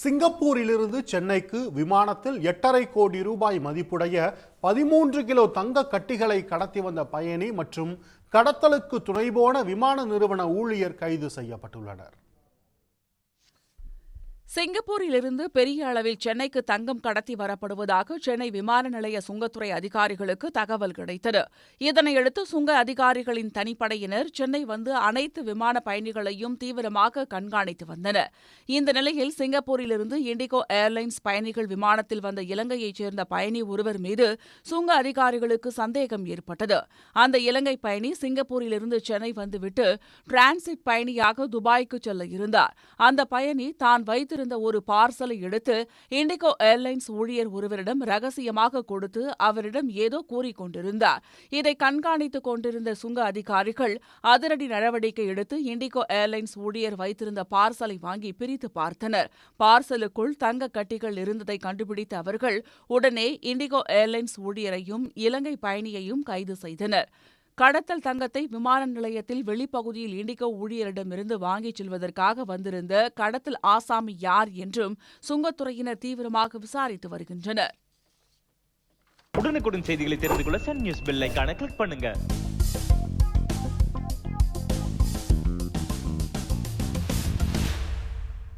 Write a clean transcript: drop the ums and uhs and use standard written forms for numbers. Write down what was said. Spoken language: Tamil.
சிங்கப்பூரிலிருந்து சென்னைக்கு விமானத்தில் 8.5 கோடி ரூபாய் மதிப்புடைய 13 கிலோ தங்க கட்டிகளை கடத்தி வந்த பயணி மற்றும் கடத்தலுக்கு துணைபோன விமான நிறுவன ஊழியர் கைது செய்யப்பட்டுள்ளனர். சிங்கப்பூரிலிருந்து பெரிய அளவில் சென்னைக்கு தங்கம் கடத்தி வரப்படுவதாக சென்னை விமான நிலைய சுங்கத்துறை அதிகாரிகளுக்கு தகவல் கிடைத்தது. இதனையடுத்து சுங்க அதிகாரிகளின் தனிப்படையினர் சென்னை வந்து அனைத்து விமான பயணிகளையும் தீவிரமாக கண்காணித்து வந்தனர். இந்த நிலையில் சிங்கப்பூரிலிருந்து இண்டிகோ ஏர்லைன்ஸ் பயணிகள் விமானத்தில் வந்த இலங்கையைச் சேர்ந்த பயணி ஒருவர் மீது சுங்க அதிகாரிகளுக்கு சந்தேகம் ஏற்பட்டது. அந்த இலங்கை பயணி சிங்கப்பூரிலிருந்து சென்னை வந்துவிட்டு டிரான்சிட் பயணியாக துபாய்க்கு செல்ல இருந்தார். அந்த பயணி தான் வைத்திருந்த ஒரு பார்சலை எடுத்து இண்டிகோ ஏர்லைன்ஸ் ஊழியர் ஒருவரிடம் ரகசியமாக கொடுத்து அவரிடம் ஏதோ கூறிக்கொண்டிருந்தார். இதை கண்காணித்துக் கொண்டிருந்த சுங்க அதிகாரிகள் அதிரடி நடவடிக்கை எடுத்து இண்டிகோ ஏர்லைன்ஸ் ஊழியர் வைத்திருந்த பார்சலை வாங்கி பிரித்து பார்த்தனர். பார்சலுக்குள் தங்க கட்டிகள் இருந்ததை கண்டுபிடித்த அவர்கள் உடனே இண்டிகோ ஏர்லைன்ஸ் ஊழியரையும் இலங்கை பயணியையும் கைது செய்தனர். கடத்தல் தங்கத்தை விமான நிலையத்தில் வெளிப்பகுதியில் இண்டிகோ ஊழியரிடமிருந்து வாங்கிச் செல்வதற்காக வந்திருந்த கடத்தல் ஆசாமி யார் என்றும் சுங்கத்துறையினர் தீவிரமாக விசாரித்து வருகின்றனர். உடனுக்குடன் செய்திகளை தெரிந்து கொள்ள சன் நியூஸ் பெல் ஐகானை கிளிக் பண்ணுங்க.